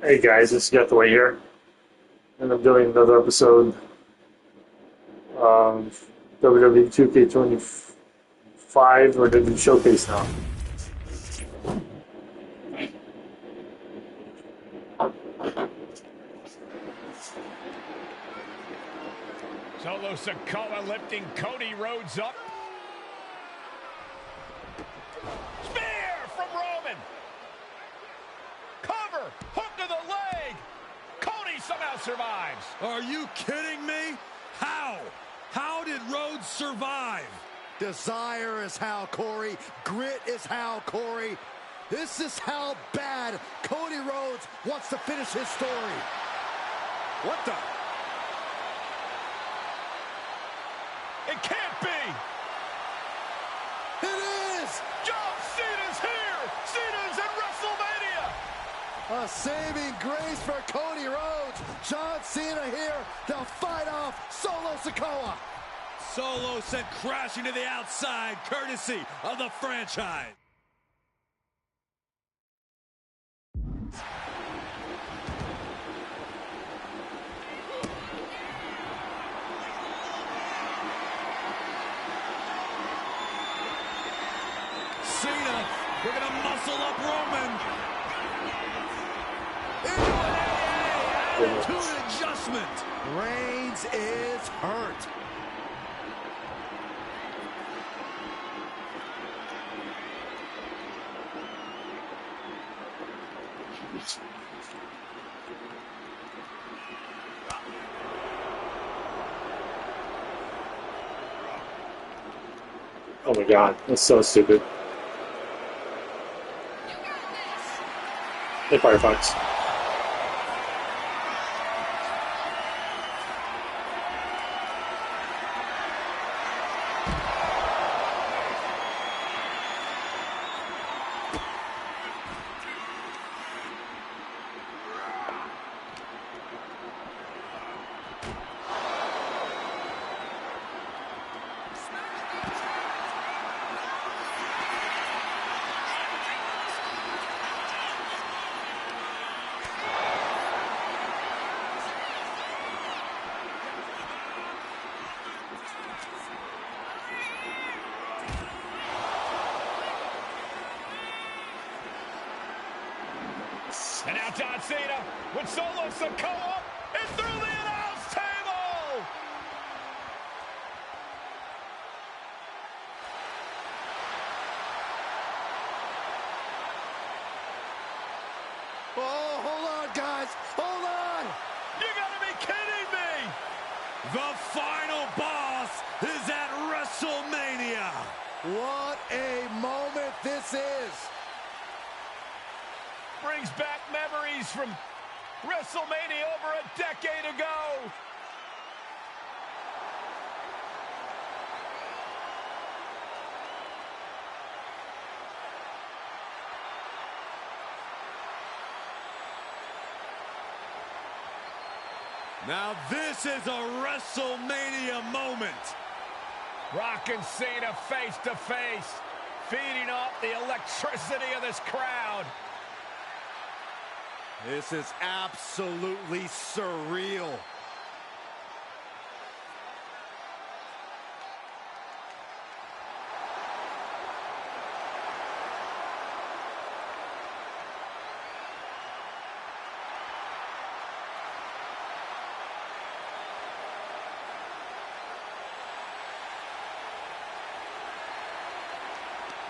Hey guys, it's Getaway here, and I'm doing another episode of WWE2K25. We're doing the showcase now. Solo Sikoa lifting Cody Rhodes up. Spear from Roman. Cover, hook to the leg. Cody somehow survives. Are you kidding me? How? How did Rhodes survive? Desire is how, Corey. Grit is how, Corey. This is how bad Cody Rhodes wants to finish his story. What the? It can't be. It is! John Cena's here. Cena's in WrestleMania. A saving grace for Cody Rhodes. John Cena here to fight off Solo Sikoa. Solo sent crashing to the outside, courtesy of the franchise. Cena, we're going to muscle up Roman. Attitude adjustment. Reigns is hurt. Oh my god, that's so stupid. Hey Firefox. And now John Cena with Solo Sikoa and through the announce table. Oh, hold on, guys. Hold on. You gotta be kidding me. The final boss is at WrestleMania. What a moment this is. Brings back memories from WrestleMania over a decade ago. Now this is a WrestleMania moment. Rock and Cena face to face, feeding off the electricity of this crowd. This is absolutely surreal.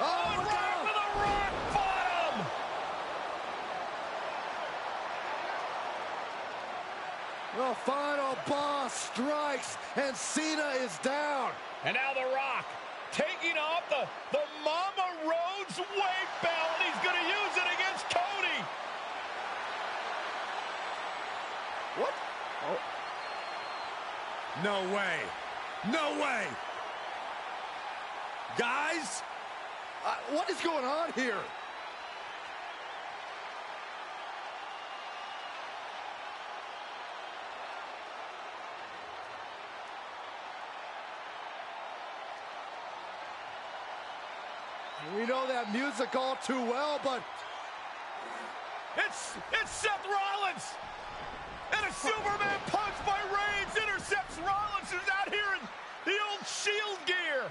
Oh, right with a rock bottom. The final boss strikes, and Cena is down. And now The Rock taking off the Mama Rhodes weight belt. He's going to use it against Cody. What? Oh. No way. No way. Guys? What is going on here? We know that music all too well, but It's Seth Rollins! And a Superman punch by Reigns intercepts Rollins, who's out here in the old Shield gear.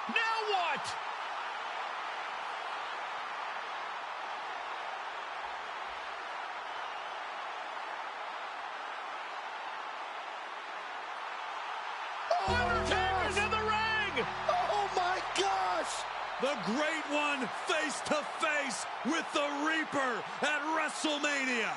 Now what? Undertaker's in the ring! oh my gosh! The Great One face to face with the Reaper at WrestleMania.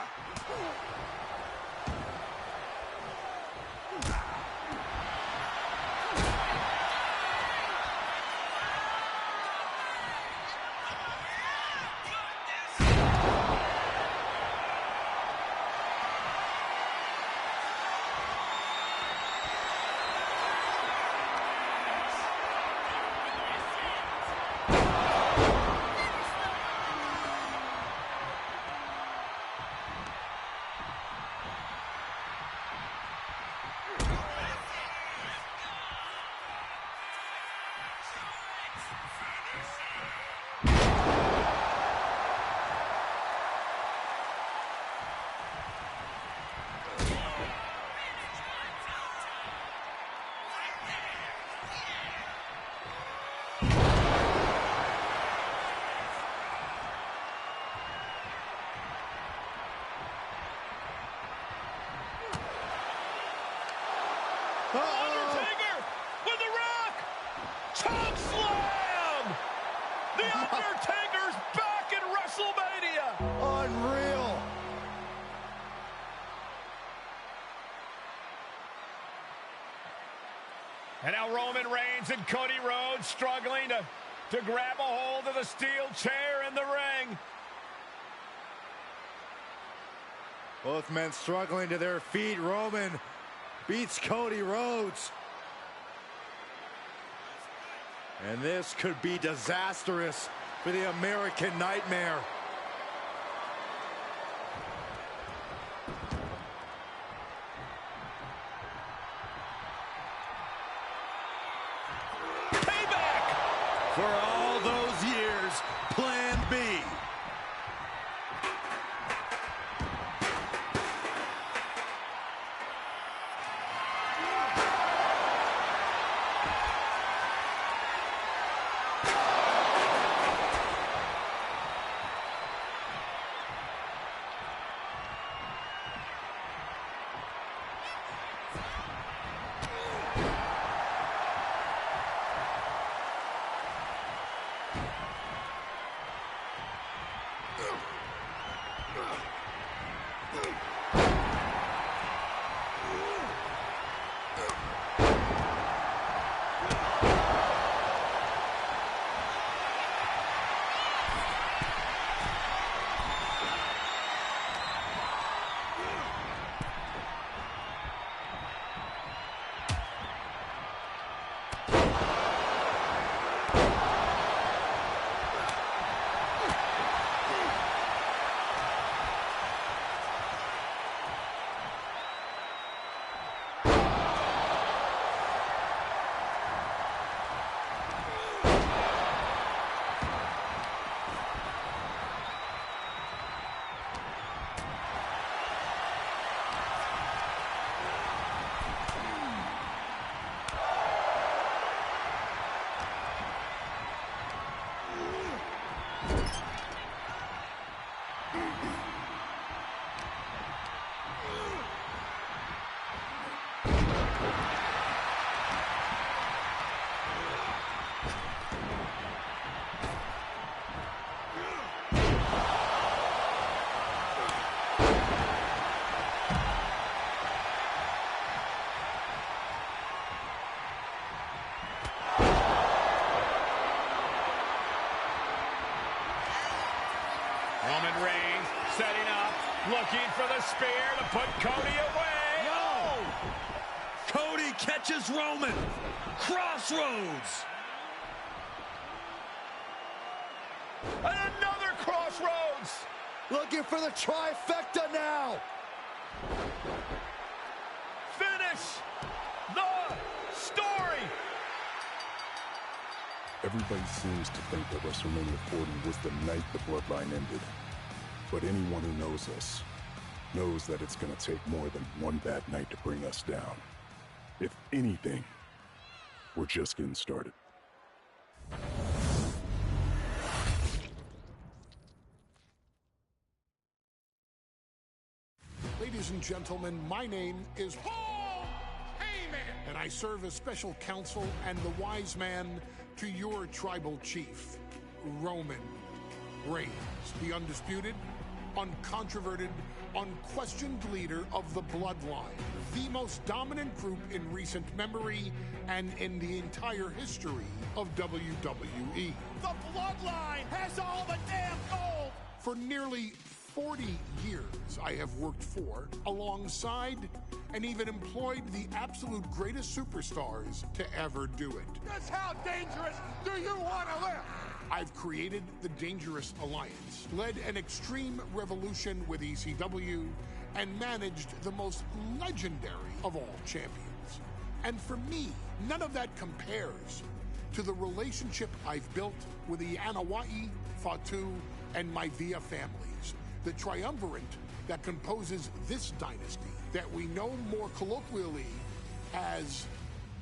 Undertaker with the Rock! Chop slam! The Undertaker's back in WrestleMania! Unreal! And now Roman Reigns and Cody Rhodes struggling to grab a hold of the steel chair in the ring. Both men struggling to their feet. Roman beats Cody Rhodes. And this could be disastrous for the American Nightmare. Payback! For all those years, Plan B. Roman Reigns setting up, looking for the spear to put Cody away. No! Cody catches Roman. Crossroads. And another crossroads. Looking for the trifecta now. Finish the story. Everybody seems to think that WrestleMania 40 was the night the bloodline ended. But anyone who knows us knows that it's going to take more than one bad night to bring us down. If anything, we're just getting started. Ladies and gentlemen, my name is Paul Heyman, and I serve as special counsel and the wise man to your tribal chief, Roman Reigns, the undisputed, uncontroverted, unquestioned leader of the Bloodline, the most dominant group in recent memory and in the entire history of WWE. The Bloodline has all the damn gold. For nearly 40 years, I have worked for, alongside, and even employed the absolute greatest superstars to ever do it. Just how dangerous do you want to live? I've created the Dangerous Alliance, led an extreme revolution with ECW, and managed the most legendary of all champions. And for me, none of that compares to the relationship I've built with the Anoa'i, Fatu, and Maivia families, the triumvirate that composes this dynasty that we know more colloquially as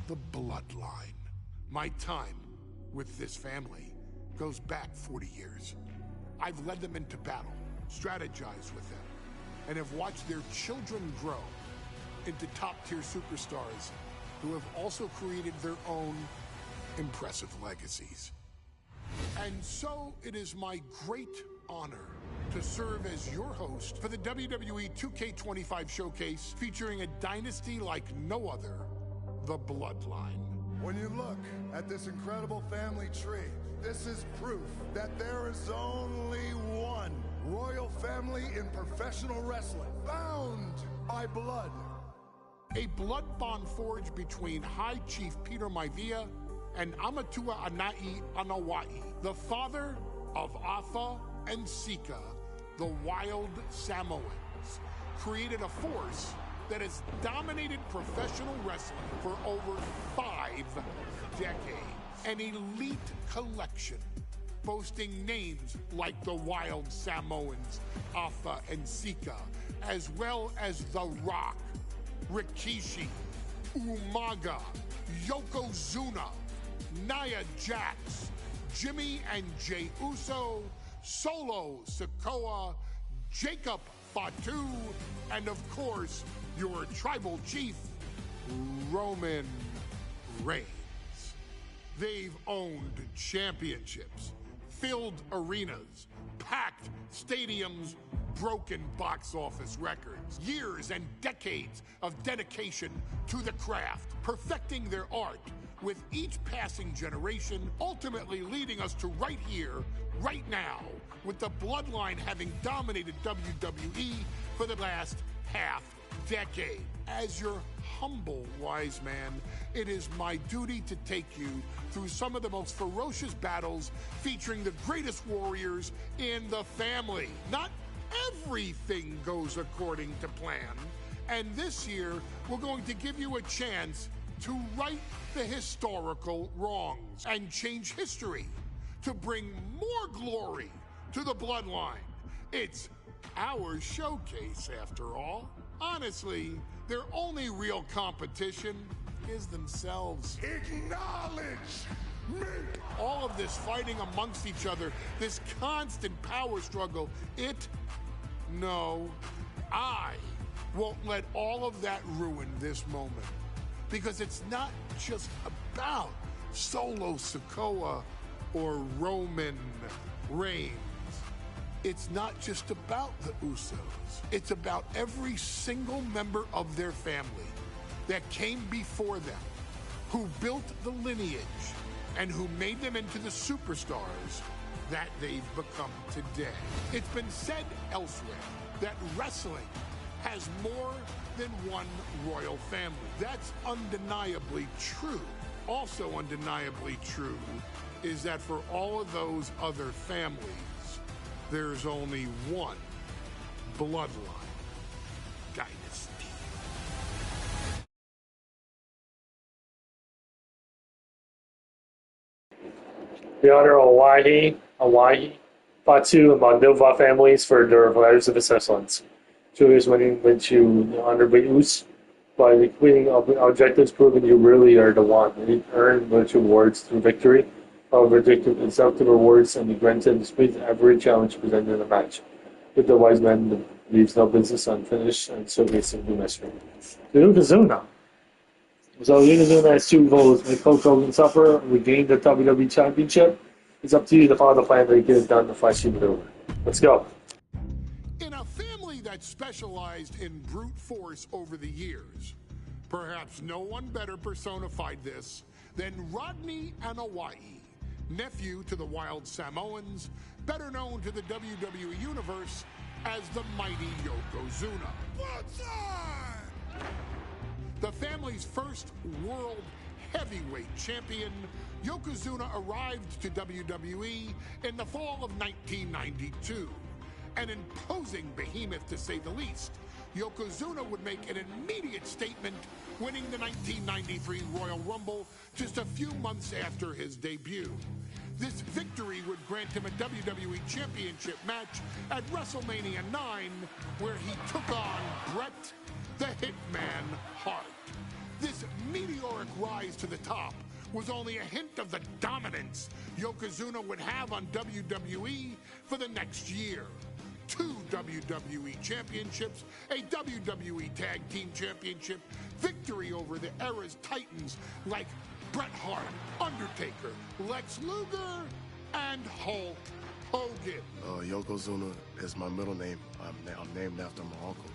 the Bloodline. My time with this family goes back 40 years. I've led them into battle, strategized with them, and have watched their children grow into top-tier superstars who have also created their own impressive legacies. And so it is my great honor to serve as your host for the WWE2K25 showcase featuring a dynasty like no other, the Bloodline. When you look at this incredible family tree, this is proof that there is only one royal family in professional wrestling, bound by blood. A blood bond forged between High Chief Peter Maivia and Amatua Anai Anoa'i, the father of Afa and Sika, the wild Samoans, created a force that has dominated professional wrestling for over 5 decades. An elite collection boasting names like the Wild Samoans, Afa and Sika, as well as The Rock, Rikishi, Umaga, Yokozuna, Nia Jax, Jimmy and Jey Uso, Solo Sikoa, Jacob Fatu, and of course, your tribal chief, Roman Reigns. They've owned championships, filled arenas, packed stadiums, broken box office records, years and decades of dedication to the craft, perfecting their art with each passing generation, ultimately leading us to right here, right now, with the Bloodline having dominated WWE for the last half decade. As your humble wise man, it is my duty to take you through some of the most ferocious battles featuring the greatest warriors in the family. Not everything goes according to plan, and this year we're going to give you a chance to right the historical wrongs and change history to bring more glory to the Bloodline. It's our showcase, after all. Honestly, their only real competition is themselves. Acknowledge me! All of this fighting amongst each other, this constant power struggle, I won't let all of that ruin this moment. Because it's not just about Solo Sikoa or Roman Reigns. It's not just about the Usos. It's about every single member of their family that came before them, who built the lineage and who made them into the superstars that they've become today. It's been said elsewhere that wrestling has more than one royal family. That's undeniably true. Also undeniably true is that for all of those other families, there's only one bloodline dynasty. The other Hawaii, Fatu, and Moldova families for their letters of excellence. Julius went to underweight Us by completing objectives, proving you really are the one. And he earned virtual rewards through victory. However, incentive rewards and the granted dispute every challenge presented in the match. With the wise man leaves no business unfinished and showcasing new mystery. Yokozuna. So Yokozuna has 2 goals. Make Hulk Hogan suffer, regain the WWE Championship. It's up to you to follow the plan that you get it done the flashy maneuver. Let's go. In a family that specialized in brute force over the years, perhaps no one better personified this than Rodney Anawai, nephew to the Wild Samoans, better known to the WWE Universe as the mighty Yokozuna. The family's first world heavyweight champion, Yokozuna arrived to WWE in the fall of 1992. An imposing behemoth, to say the least, Yokozuna would make an immediate statement, winning the 1993 Royal Rumble just a few months after his debut. This victory would grant him a WWE Championship match at WrestleMania 9, where he took on Bret the Hitman Hart. This meteoric rise to the top was only a hint of the dominance Yokozuna would have on WWE for the next year. 2 WWE championships, a WWE Tag Team Championship, victory over the era's titans like Bret Hart, Undertaker, Lex Luger, and Hulk Hogan. Yokozuna is my middle name. I'm named after my uncle.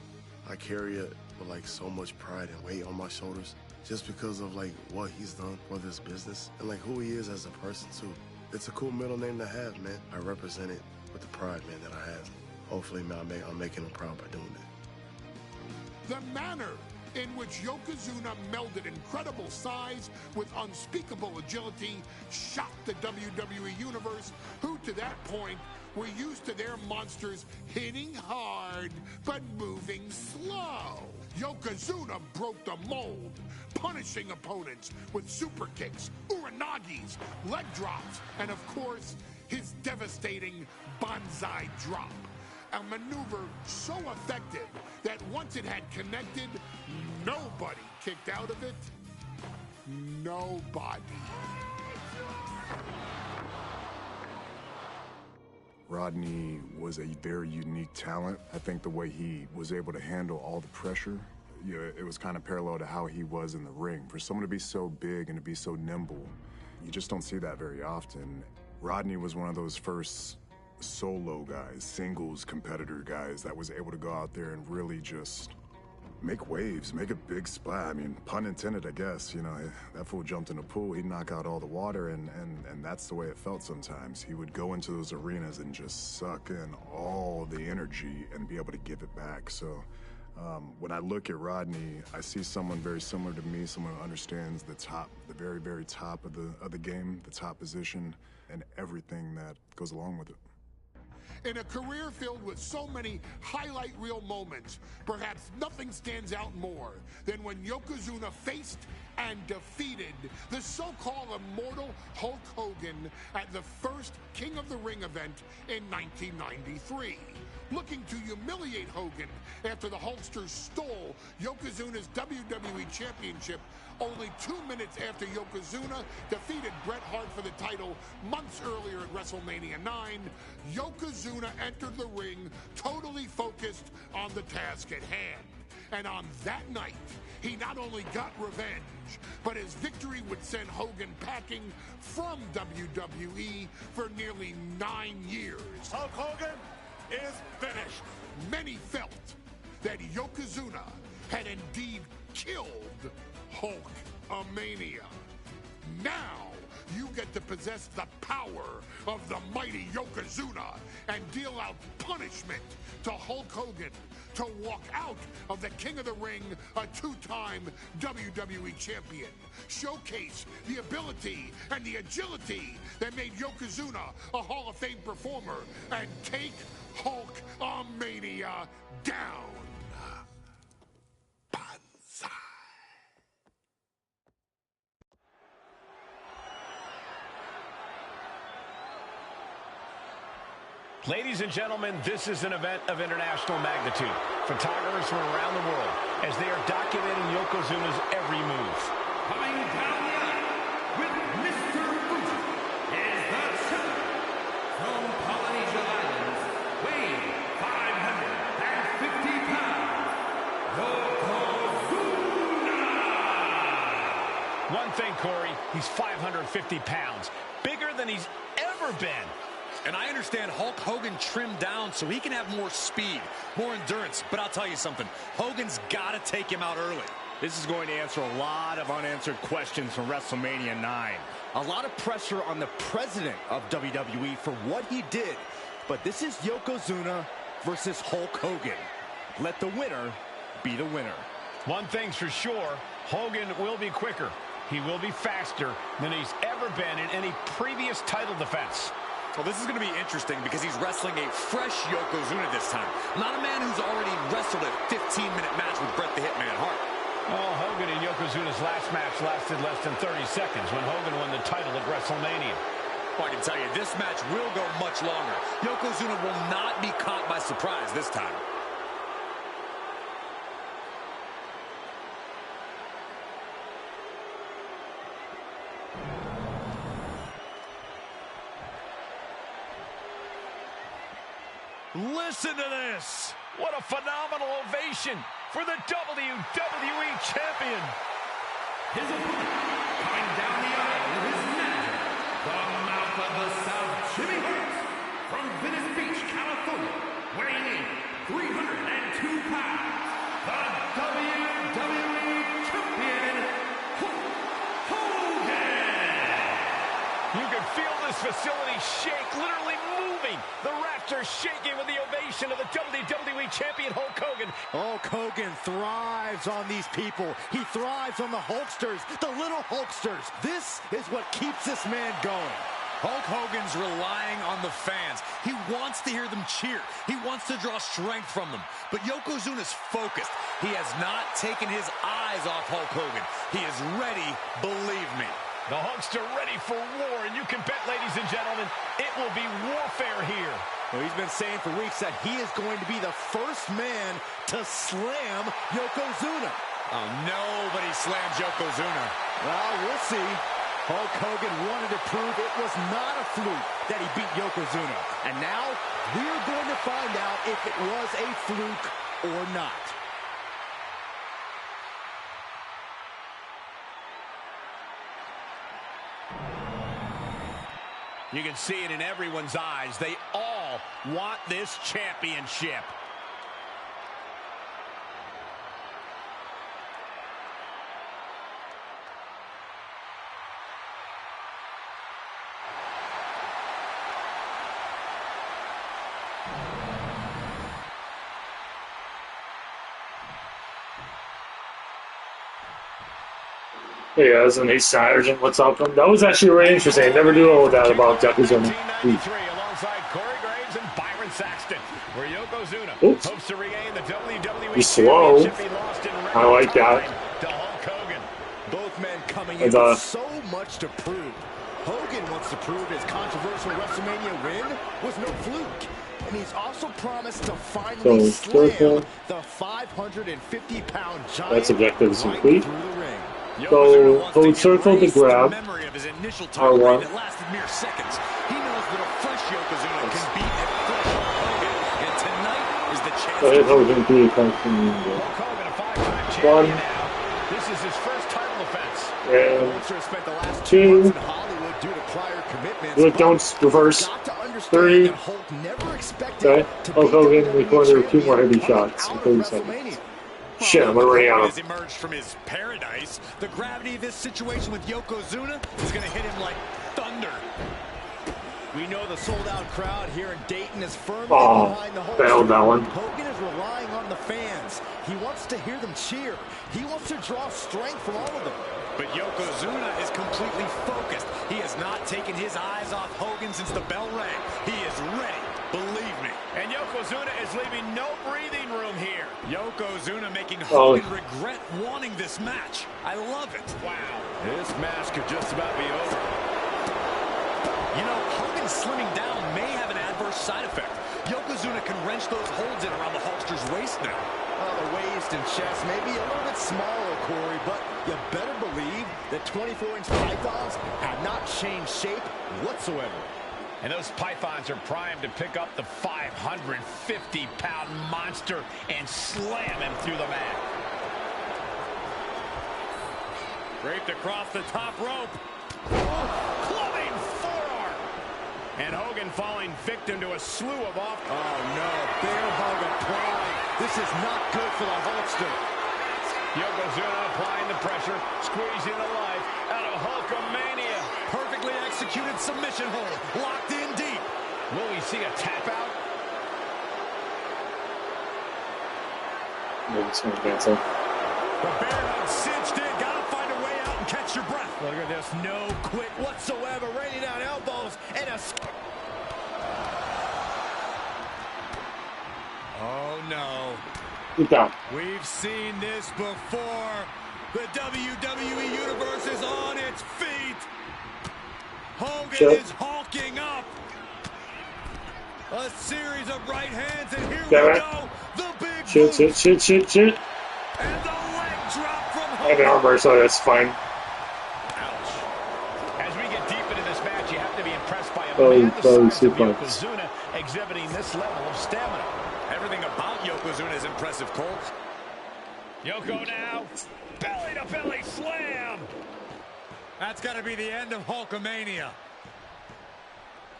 I carry it with like so much pride and weight on my shoulders just because of like what he's done for this business and like who he is as a person too. It's a cool middle name to have, man. I represent it with the pride, man, that I have. Hopefully, man, I'm making him proud by doing it. The manner in which Yokozuna melded incredible size with unspeakable agility shocked the WWE Universe, who to that point were used to their monsters hitting hard but moving slow. Yokozuna broke the mold, punishing opponents with super kicks, uranagis, leg drops, and of course, his devastating Banzai drop. A maneuver so effective that once it had connected, nobody kicked out of it. Nobody. Rodney was a very unique talent. I think the way he was able to handle all the pressure, it was kind of parallel to how he was in the ring. For someone to be so big and to be so nimble, you just don't see that very often. Rodney was one of those first solo guys, singles competitor guys that was able to go out there and really just make waves, make a big splash. I mean, pun intended, I guess. You know, that fool jumped in the pool, he'd knock out all the water, and that's the way it felt sometimes. He would go into those arenas and just suck in all the energy and be able to give it back. So when I look at Rodney, I see someone very similar to me, someone who understands the top, the very, very top of the game, the top position, and everything that goes along with it. In a career filled with so many highlight reel moments, perhaps nothing stands out more than when Yokozuna faced and defeated the so-called immortal Hulk Hogan at the first King of the Ring event in 1993. Looking to humiliate Hogan after the Hulkster stole Yokozuna's WWE Championship only 2 minutes after Yokozuna defeated Bret Hart for the title months earlier at WrestleMania 9, Yokozuna entered the ring totally focused on the task at hand. And on that night, he not only got revenge, but his victory would send Hogan packing from WWE for nearly 9 years. Hulk Hogan is finished. Many felt that Yokozuna had indeed killed Hulkamania. Now, you get to possess the power of the mighty Yokozuna and deal out punishment to Hulk Hogan to walk out of the King of the Ring, a two-time WWE champion. Showcase the ability and the agility that made Yokozuna a Hall of Fame performer and take Hulkamania down. Banzai. Ladies and gentlemen, this is an event of international magnitude. Photographers from around the world as they are documenting Yokozuna's every move. Coming down the aisle with Mr. Fuji is the champion from Polynesia Islands, weighing 550 pounds, Yokozuna! One thing, Corey, he's 550 pounds, bigger than he's ever been. And I understand Hulk Hogan trimmed down so he can have more speed, more endurance. But I'll tell you something, Hogan's got to take him out early. This is going to answer a lot of unanswered questions from WrestleMania 9. A lot of pressure on the president of WWE for what he did. But this is Yokozuna versus Hulk Hogan. Let the winner be the winner. One thing's for sure, Hogan will be quicker. He will be faster than he's ever been in any previous title defense. Well, this is going to be interesting because he's wrestling a fresh Yokozuna this time. Not a man who's already wrestled a 15-minute match with Bret the Hitman Hart. Well, Hogan and Yokozuna's last match lasted less than 30 seconds when Hogan won the title at WrestleMania. Well, I can tell you, this match will go much longer. Yokozuna will not be caught by surprise this time. Listen to this. What a phenomenal ovation for the WWE Champion. His opponent, coming down the aisle with his manager, the Mouth of the South, Jimmy Hart, from Venice Beach, California, weighing in 302 pounds, the WWE Champion, Hulk Hogan. You can feel this facility shake, literally moving. The rafters shaking with the ovation of the WWE Champion Hulk Hogan. Hulk Hogan thrives on these people. He thrives on the Hulksters, the little Hulksters. This is what keeps this man going. Hulk Hogan's relying on the fans. He wants to hear them cheer. He wants to draw strength from them. But Yokozuna's focused. He has not taken his eyes off Hulk Hogan. He is ready, believe me. The Hulkster ready for war, and you can bet, ladies and gentlemen, it will be warfare here. Well, he's been saying for weeks that he is going to be the first man to slam Yokozuna. Oh, nobody slams Yokozuna. Well, we'll see. Hulk Hogan wanted to prove it was not a fluke that he beat Yokozuna. And now, we're going to find out if it was a fluke or not. You can see it in everyone's eyes. They all want this championship. Hey guys, and hey Sergeant, what's up? That was actually really interesting. I never knew all that about Yokozuna. 1993, alongside Corey Graves and Byron Saxton, where Yokozuna hopes to regain the WWE He's slow. Championship he lost in I like that. to Hulk Hogan. Both men coming in with so much to prove. Hogan wants to prove his controversial WrestleMania win was no fluke. And he's also promised to finally slam the 550-pound giant That's objectives complete. through the ring. So, hold circle to grab. R1. That lasted mere seconds. He knows that a fresh Yokozuna can beat a fresh Hogan. And tonight is the chance. So hit Hogan to be Hulk Hogan, a five-time champion now. This is his first title defense. And Spent the last 2 months in Hollywood due to prior commitments. Don't reverse. Got to understand 3. that Hulk never expected Okay. to Hulk beat Hogan WWE recorded 2 more heavy champion shots in out 30 of seconds. WrestleMania. Shit, I'm already on him. Has emerged from his paradise. The gravity of this situation with Yokozuna is going to hit him like thunder. We know the sold-out crowd here in Dayton is firmly behind the failed that one. Hogan is relying on the fans. He wants to hear them cheer. He wants to draw strength from all of them. But Yokozuna is completely focused. He has not taken his eyes off Hogan since the bell rang. He is ready, believe me. And Yokozuna is leaving no breathing room here. Yokozuna making Hogan regret wanting this match. I love it. Wow. This match could just about be over. You know, Hogan slimming down may have an adverse side effect. Yokozuna can wrench those holds in around the Hulkster's waist now. The waist and chest may be a little bit smaller, Corey, but you better believe that 24-inch pythons have not changed shape whatsoever. And those pythons are primed to pick up the 550-pound monster and slam him through the mat. Draped across the top rope. Clubbing forearm. And Hogan falling victim to a slew of off. Oh, no. Bear hug of pride. This is not good for the Hulkster. Yokozuna applying the pressure, squeezing the life out of Hulkamania. Perfectly executed submission hold, locked in deep. Will we see a tap out? Maybe it's going to cancel. The bear hug cinched in, gotta find a way out and catch your breath. Look at this, No quit whatsoever, raining down elbows and a... Oh, no. Get down. We've seen this before. The WWE Universe is on its feet. Hogan is hulking up. A series of right hands, and here we go. The big shoot. And the leg drop from I have an armbar, so that's fine. Ouch. As we get deep into this match, you have to be impressed by a man the size of Yokozuna exhibiting this level of stamina. Everything about Yokozuna is impressive, Cole. Yoko now. Belly-to-belly slam. That's got to be the end of Hulkamania.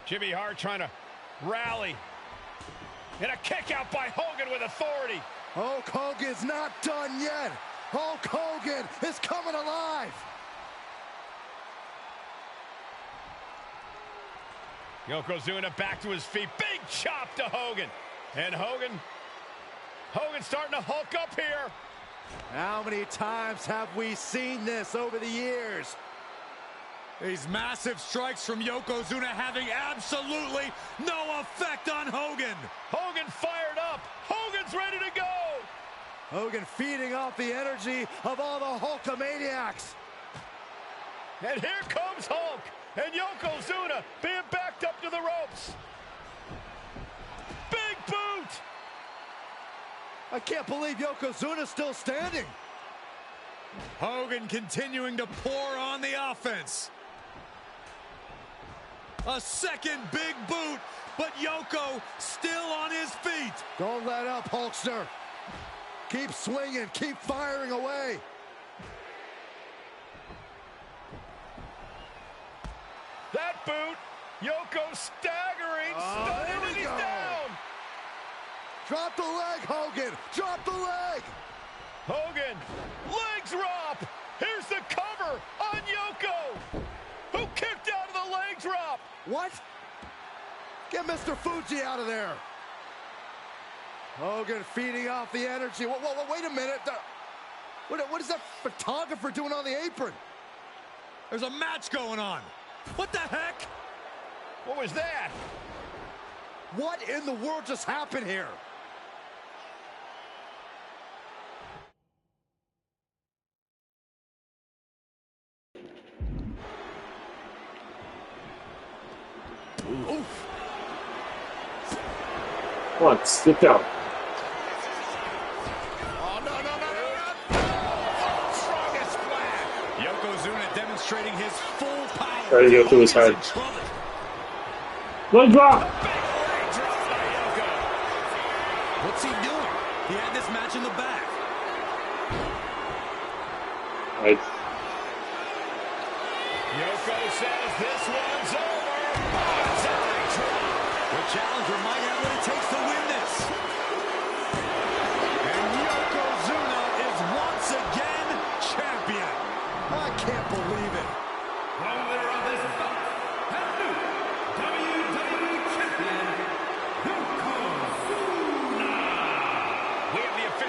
Jimmy Hart trying to rally. And a kick out by Hogan with authority. Hulk Hogan's not done yet. Hulk Hogan is coming alive. Yokozuna back to his feet. Big chop to Hogan. And Hogan's starting to hulk up here. How many times have we seen this over the years? These massive strikes from Yokozuna having absolutely no effect on Hogan. Hogan fired up. Hogan's ready to go. Hogan feeding off the energy of all the Hulkamaniacs. And here comes Hulk. And Yokozuna being backed up to the ropes. Big boot. I can't believe Yokozuna's still standing. Hogan continuing to pour on the offense. A second big boot, but Yoko still on his feet. Don't let up, Hulkster. Keep swinging, keep firing away. That boot, Yoko staggering, stunning, and he's down. Drop the leg, Hogan. Drop the leg. Hogan, leg drop. Here's the cover on Yoko, who kicked out of the leg drop. What? Get Mr. Fuji out of there. Hogan feeding off the energy. Whoa, wait a minute. What is that photographer doing on the apron? There's a match going on. What the heck? What was that? What in the world just happened here? Oof. What? Sit down. Oh, no. Strongest flag. Yokozuna demonstrating his full power. Try to go through his head. Leg drop! What's he doing? He had this match in the bag. Right. Yoko says this one's over. The challenger might have what it takes to win this. And Yokozuna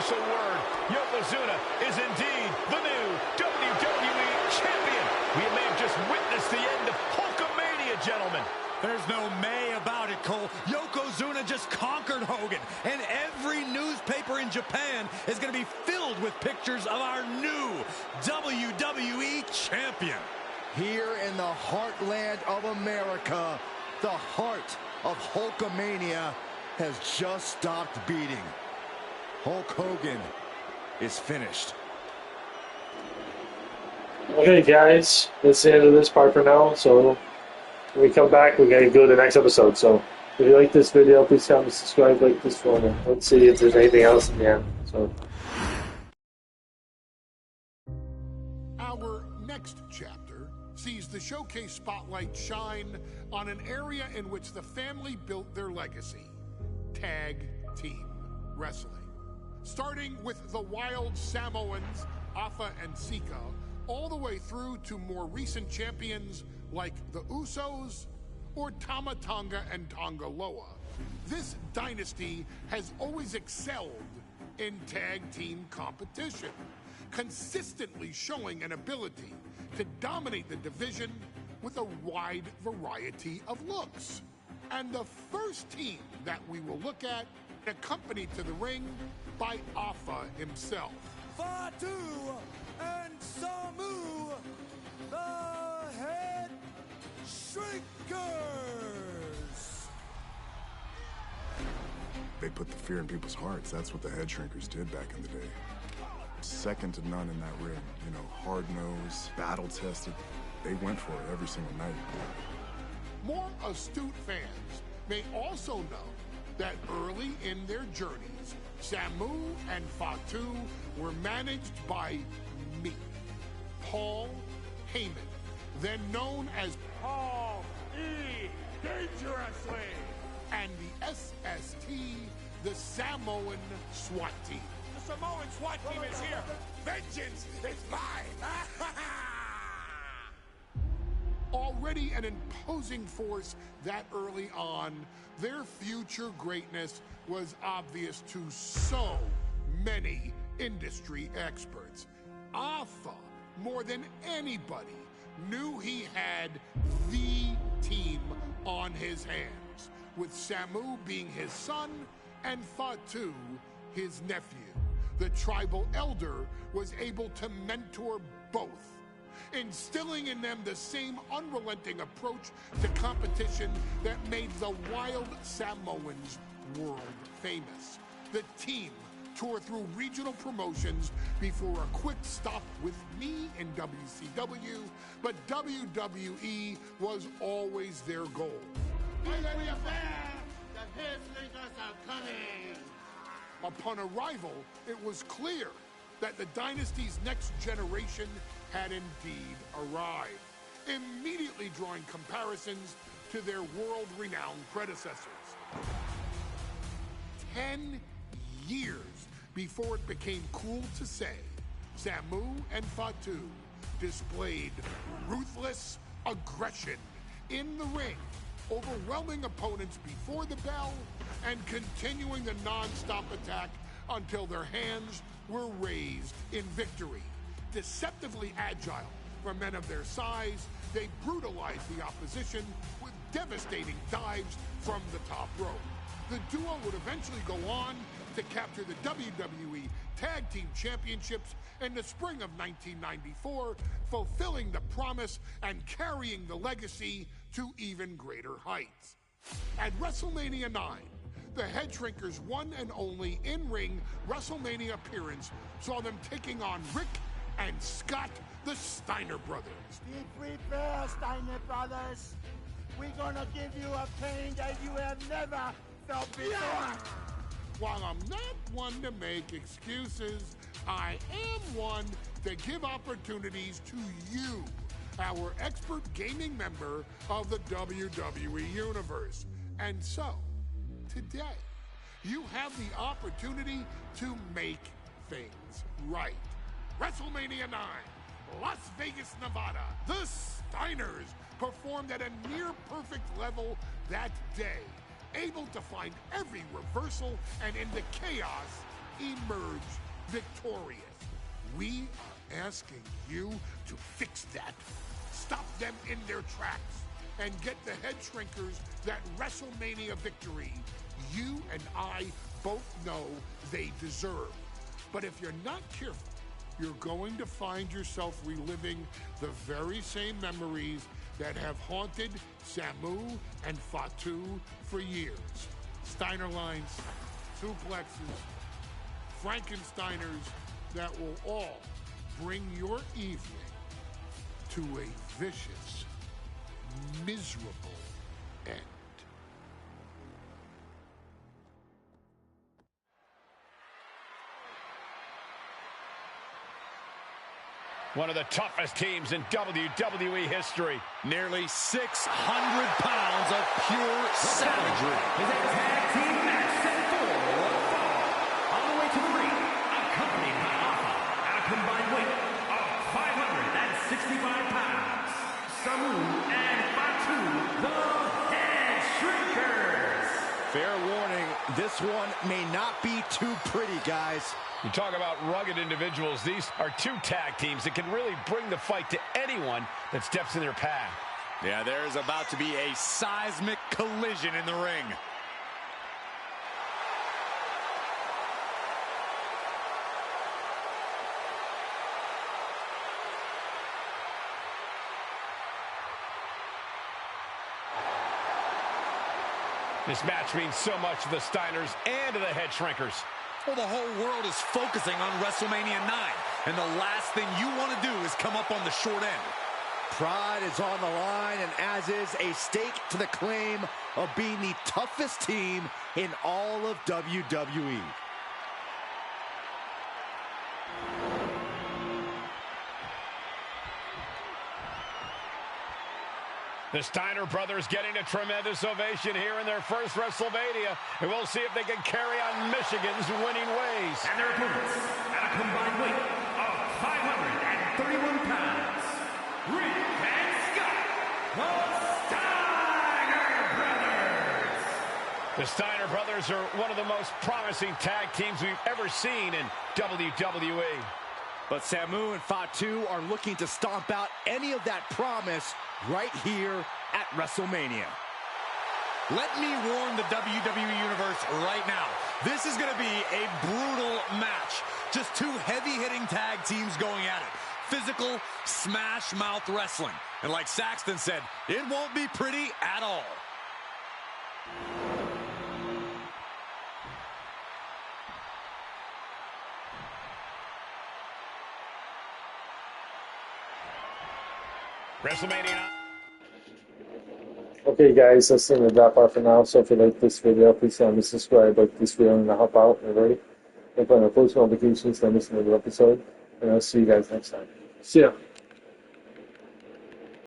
official word. Yokozuna is indeed the new WWE Champion. We may have just witnessed the end of Hulkamania, gentlemen. There's no may about it, Cole. Yokozuna just conquered Hogan, and every newspaper in Japan is going to be filled with pictures of our new WWE Champion. Here in the heartland of America, the heart of Hulkamania has just stopped beating. Hulk Hogan is finished. Okay, guys, that's the end of this part for now. So when we come back, we're going to go to the next episode. So if you like this video, please comment, subscribe, like this one. Let's see if there's anything else in the end. So our next chapter sees the showcase spotlight shine on an area in which the family built their legacy: tag team wrestling. Starting with the wild Samoans, Afa and Sika, all the way through to more recent champions like the Usos or Tama Tonga and Tonga Loa. This dynasty has always excelled in tag team competition, consistently showing an ability to dominate the division with a wide variety of looks. And the first team that we will look at, accompanied to the ring by Afa himself. Fatu and Samu, the Head Shrinkers. They put the fear in people's hearts. That's what the Head Shrinkers did back in the day. Second to none in that ring. You know, hard-nosed, battle-tested. They went for it every single night. More astute fans may also know that early in their journeys, Samu and Fatu were managed by me, Paul Heyman, then known as Paul E. Dangerously. and the SST, the Samoan SWAT team. The Samoan SWAT team is here. Vengeance is mine. Already an imposing force that early on, their future greatness was obvious to so many industry experts. Afa, more than anybody, knew he had the team on his hands, with Samu being his son and Fatu his nephew. The tribal elder was able to mentor both, instilling in them the same unrelenting approach to competition that made the wild Samoans world famous. The team toured through regional promotions before a quick stop with me in WCW, but WWE was always their goal. Upon arrival, it was clear that the dynasty's next generation had indeed arrived, immediately drawing comparisons to their world-renowned predecessors. 10 years before it became cool to say, Samu and Fatu displayed ruthless aggression in the ring, overwhelming opponents before the bell and continuing the non-stop attack until their hands were raised in victory. Deceptively agile for men of their size, they brutalized the opposition with devastating dives from the top rope. The duo would eventually go on to capture the WWE Tag Team Championships in the spring of 1994, fulfilling the promise and carrying the legacy to even greater heights. At WrestleMania 9, the Head Shrinkers' one and only in-ring WrestleMania appearance saw them taking on Rick and Scott, the Steiner brothers. Be prepared, Steiner brothers. We're gonna give you a pain that you have never felt before. While I'm not one to make excuses, I am one to give opportunities to you, our expert gaming member of the WWE Universe. And so, today, you have the opportunity to make things right. WrestleMania 9, Las Vegas, Nevada. The Steiners performed at a near-perfect level that day, able to find every reversal and in the chaos, emerge victorious. We are asking you to fix that. Stop them in their tracks and get the head shrinkers that WrestleMania victory you and I both know they deserve. But if you're not careful, you're going to find yourself reliving the very same memories that have haunted Samu and Fatu for years. Steiner lines, suplexes, Frankensteiners that will all bring your evening to a vicious, miserable end. One of the toughest teams in WWE history. Nearly 600 pounds of pure savagery. Is a tag team match set for one fall. On the way to the ring, accompanied by Alpha at a combined weight of 565 pounds. Samu and Fatu, the Head Shrinkers. Fair warning, this one may not be too pretty, guys. You talk about rugged individuals. These are two tag teams that can really bring the fight to anyone that steps in their path. Yeah, there's about to be a seismic collision in the ring. This match means so much to the Steiners and to the Head Shrinkers. Well, the whole world is focusing on WrestleMania 9, and the last thing you want to do is come up on the short end. Pride is on the line, and as is a stake to the claim of being the toughest team in all of WWE. The Steiner brothers getting a tremendous ovation here in their first WrestleMania, and we'll see if they can carry on Michigan's winning ways. And their opponents at a combined weight of 531 pounds, Rick and Scott, the Steiner Brothers. The Steiner brothers are one of the most promising tag teams we've ever seen in WWE. But Samu and Fatu are looking to stomp out any of that promise right here at WrestleMania. Let me warn the WWE Universe right now. This is going to be a brutal match. Just two heavy-hitting tag teams going at it. Physical, smash-mouth wrestling. And like Saxton said, it won't be pretty at all. WrestleMania. Okay guys, that's the wrap up for now. So if you like this video, please subscribe, like this video, and help out everybody. And put on post notifications, then listen to the episode. And I'll see you guys next time. See ya.